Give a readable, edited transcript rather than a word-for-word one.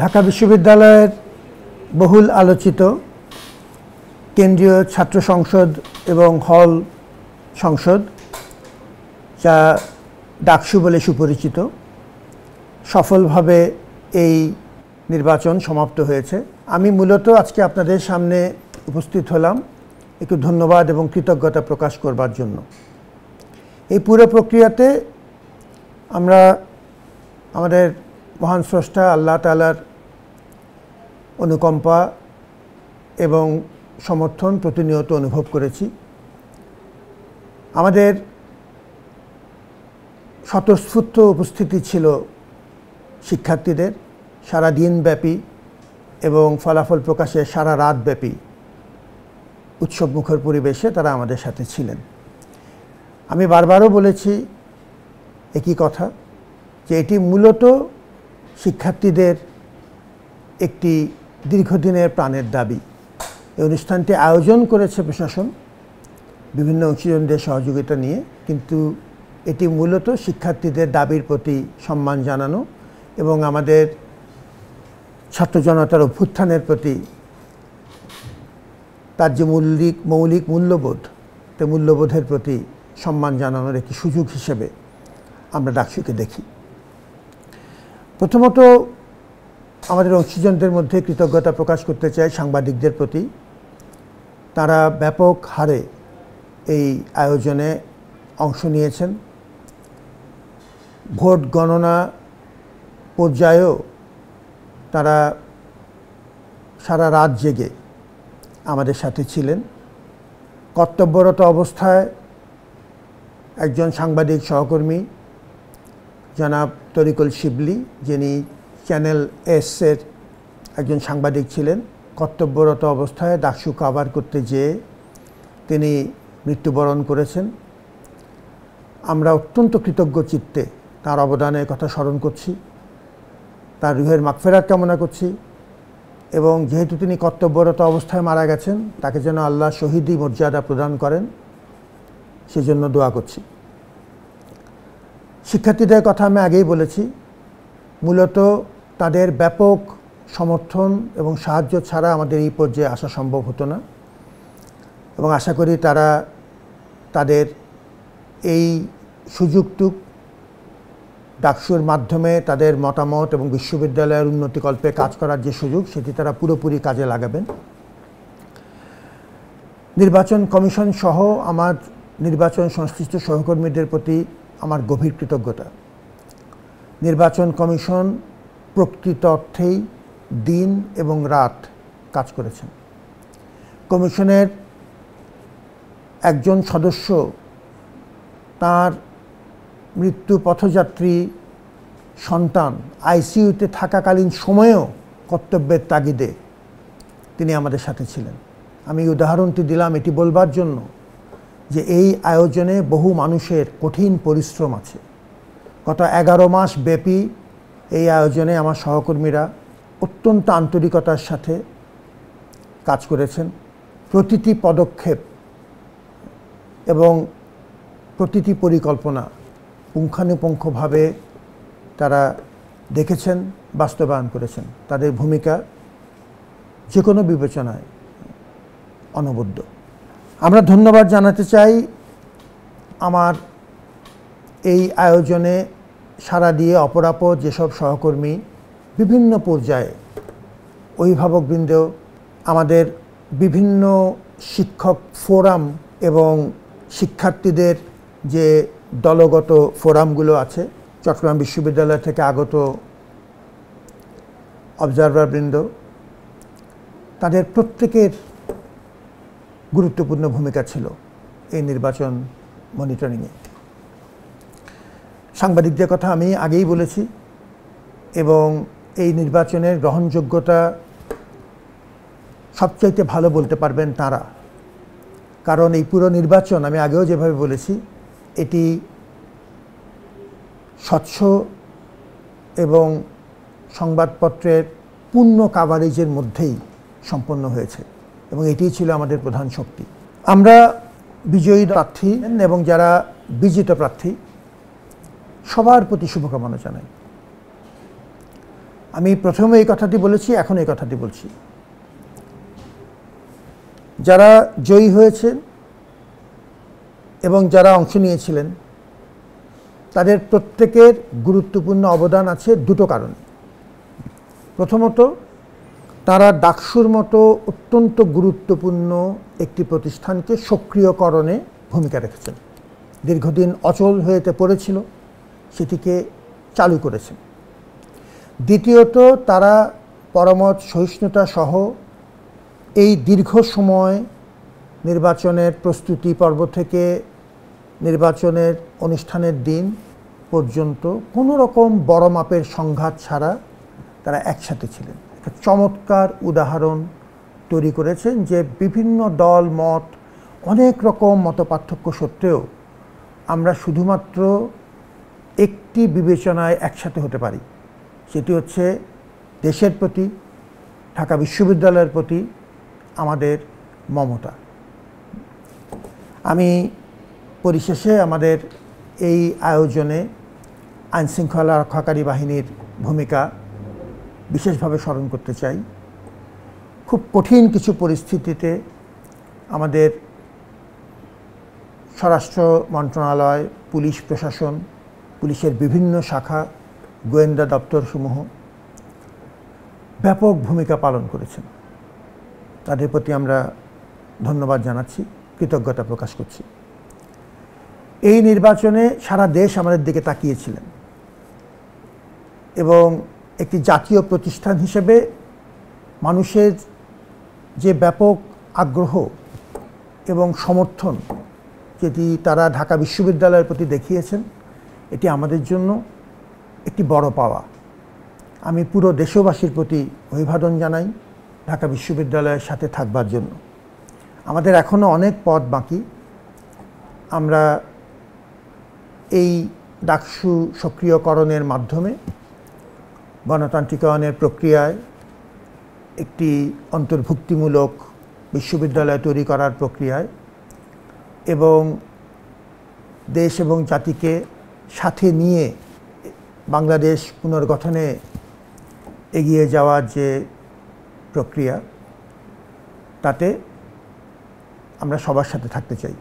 ঢাকা বিশ্ববিদ্যালয়ের বহুল আলোচিত কেন্দ্রীয় ছাত্র সংসদ এবং হল সংসদ, যা ডাকসু বলে সুপরিচিত, সফলভাবে এই নির্বাচন সমাপ্ত হয়েছে। আমি মূলত আজকে আপনাদের সামনে উপস্থিত হলাম একটু ধন্যবাদ এবং কৃতজ্ঞতা প্রকাশ করবার জন্য। এই পুরো প্রক্রিয়াতে আমরা আমাদের মহান স্রষ্টা আল্লাহ তাআলার অনুকম্পা এবং সমর্থন প্রতিনিয়ত অনুভব করেছি। আমাদের স্বতঃস্ফূর্ত উপস্থিতি ছিল শিক্ষার্থীদের, সারা দিনব্যাপী এবং ফলাফল প্রকাশের সারা রাতব্যাপী উৎসবমুখর পরিবেশে তারা আমাদের সাথে ছিলেন। আমি বারবারও বলেছি একই কথা, যে এটি মূলত শিক্ষার্থীদের একটি দীর্ঘদিনের প্রাণের দাবি। এই অনুষ্ঠানটি আয়োজন করেছে প্রশাসন বিভিন্ন অংশীজনদের সহযোগিতা নিয়ে, কিন্তু এটি মূলত শিক্ষার্থীদের দাবির প্রতি সম্মান জানানো এবং আমাদের ছাত্র জনতার অভ্যুত্থানের প্রতি তার যে মৌলিক মূল্যবোধ, সেই মূল্যবোধের প্রতি সম্মান জানানোর একটি সুযোগ হিসেবে আমরা ডাকসুকে দেখি। প্রথমত আমাদের অংশীজনদের মধ্যে কৃতজ্ঞতা প্রকাশ করতে চাই সাংবাদিকদের প্রতি। তারা ব্যাপক হারে এই আয়োজনে অংশ নিয়েছেন। ভোট গণনা পর্যায়েও তারা সারা রাত জেগে আমাদের সাথে ছিলেন। কর্তব্যরত অবস্থায় একজন সাংবাদিক সহকর্মী জনাব তরিকুল শিবলি, যিনি চ্যানেল এস-এর একজন সাংবাদিক ছিলেন, কর্তব্যরত অবস্থায় ডাকসু কভার করতে যেয়ে তিনি মৃত্যুবরণ করেছেন। আমরা অত্যন্ত কৃতজ্ঞ চিত্তে তার অবদানের কথা স্মরণ করছি, তার রুহের মাগফিরাত কামনা করছি, এবং যেহেতু তিনি কর্তব্যরত অবস্থায় মারা গেছেন, তাকে যেন আল্লাহ শহীদি মর্যাদা প্রদান করেন সেজন্য দোয়া করছি। শিক্ষার্থীদের কথা আমি আগেই বলেছি, মূলত তাদের ব্যাপক সমর্থন এবং সাহায্য ছাড়া আমাদের এই পর্যায়ে আসা সম্ভব হতো না, এবং আশা করি তারা তাদের এই সুযোগটুক ডাকসুর মাধ্যমে তাদের মতামত এবং বিশ্ববিদ্যালয়ের উন্নতিকল্পে কাজ করার যে সুযোগ, সেটি তারা পুরোপুরি কাজে লাগাবেন। নির্বাচন কমিশন সহ আমার নির্বাচন সংশ্লিষ্ট সহকর্মীদের প্রতি আমার গভীর কৃতজ্ঞতা। নির্বাচন কমিশন প্রকৃত অর্থেই দিন এবং রাত কাজ করেছেন। কমিশনের একজন সদস্য তার মৃত্যু পথযাত্রী সন্তান আইসিইউতে থাকাকালীন সময়েও কর্তব্যের তাগিদে তিনি আমাদের সাথে ছিলেন। আমি উদাহরণটি দিলাম এটি বলবার জন্য যে এই আয়োজনে বহু মানুষের কঠিন পরিশ্রম আছে। গত 11 মাস ব্যাপী এই আয়োজনে আমার সহকর্মীরা অত্যন্ত আন্তরিকতার সাথে কাজ করেছেন। প্রতিটি পদক্ষেপ এবং প্রতিটি পরিকল্পনা পুঙ্খানুপুঙ্খভাবে তারা দেখেছেন, বাস্তবায়ন করেছেন। তাদের ভূমিকা যে কোনো বিবেচনায় অনবদ্য। আমরা ধন্যবাদ জানাতে চাই আমার এই আয়োজনে সাড়া দিয়ে অপরাপর যেসব সহকর্মী বিভিন্ন পর্যায়ে, অভিভাবকবৃন্দ, আমাদের বিভিন্ন শিক্ষক ফোরাম এবং শিক্ষার্থীদের যে দলগত ফোরামগুলো আছে, চট্টগ্রাম বিশ্ববিদ্যালয় থেকে আগত অবজারভারবৃন্দ, তাদের প্রত্যেকের গুরুত্বপূর্ণ ভূমিকা ছিল এই নির্বাচন মনিটরিংয়ে। সাংবাদিকদের কথা আমি আগেই বলেছি, এবং এই নির্বাচনের গ্রহণযোগ্যতা সবচাইতে ভালো বলতে পারবেন তারা, কারণ এই পুরো নির্বাচন আমি আগেও যেভাবে বলেছি, এটি স্বচ্ছ এবং সংবাদপত্রের পূর্ণ কাভারেজের মধ্যেই সম্পন্ন হয়েছে, এবং এটিই ছিল আমাদের প্রধান শক্তি। আমরা বিজয়ী প্রার্থী এবং যারা বিজিত প্রার্থী সবার প্রতি শুভকামনা জানাই। আমি প্রথমে এই কথাটি বলেছি, এখন এই কথাটি বলছি। যারা জয়ী হয়েছেন এবং যারা অংশ নিয়েছিলেন তাদের প্রত্যেকের গুরুত্বপূর্ণ অবদান আছে দুটো কারণে। প্রথমত, তারা ডাকসুর মতো অত্যন্ত গুরুত্বপূর্ণ একটি প্রতিষ্ঠানকে সক্রিয়করণে ভূমিকা রেখেছেন। দীর্ঘদিন অচল হয়ে পড়েছিল, সেটিকে চালু করেছেন। দ্বিতীয়ত, তারা পরমত সহিষ্ণুতা সহ এই দীর্ঘ সময় নির্বাচনের প্রস্তুতি পর্ব থেকে নির্বাচনের অনুষ্ঠানের দিন পর্যন্ত কোনো রকম বড় মাপের সংঘাত ছাড়া তারা একসাথে ছিলেন। একটা চমৎকার উদাহরণ তৈরি করেছেন যে বিভিন্ন দল মত, অনেক রকম মতপার্থক্য সত্ত্বেও আমরা শুধুমাত্র একটি বিবেচনায় একসাথে হতে পারি, সেটি হচ্ছে দেশের প্রতি, ঢাকা বিশ্ববিদ্যালয়ের প্রতি আমাদের মমতা। আমি পরিশেষে আমাদের এই আয়োজনে আইনশৃঙ্খলা রক্ষাকারী বাহিনীর ভূমিকা বিশেষভাবে স্মরণ করতে চাই। খুব কঠিন কিছু পরিস্থিতিতে আমাদের স্বরাষ্ট্র মন্ত্রণালয়, পুলিশ প্রশাসন, পুলিশের বিভিন্ন শাখা, গোয়েন্দা দপ্তরসমূহ ব্যাপক ভূমিকা পালন করেছেন। তাদের প্রতি আমরা ধন্যবাদ জানাচ্ছি, কৃতজ্ঞতা প্রকাশ করছি। এই নির্বাচনে সারা দেশ আমাদের দিকে তাকিয়েছিলেন এবং একটি জাতীয় প্রতিষ্ঠান হিসেবে মানুষের যে ব্যাপক আগ্রহ এবং সমর্থন যেটি তারা ঢাকা বিশ্ববিদ্যালয়ের প্রতি দেখিয়েছেন, এটি আমাদের জন্য একটি বড় পাওয়া। আমি পুরো দেশবাসীর প্রতি অভিবাদন জানাই ঢাকা বিশ্ববিদ্যালয়ের সাথে থাকবার জন্য। আমাদের এখনও অনেক পথ বাকি। আমরা এই ডাকসু সক্রিয়করণের মাধ্যমে গণতান্ত্রিকায়নের প্রক্রিয়ায় একটি অন্তর্ভুক্তিমূলক বিশ্ববিদ্যালয় তৈরি করার প্রক্রিয়ায় এবং দেশ এবং জাতিকে সাথে নিয়ে বাংলাদেশ পুনর্গঠনে এগিয়ে যাওয়ার যে প্রক্রিয়া, তাতে আমরা সবার সাথে থাকতে চাই।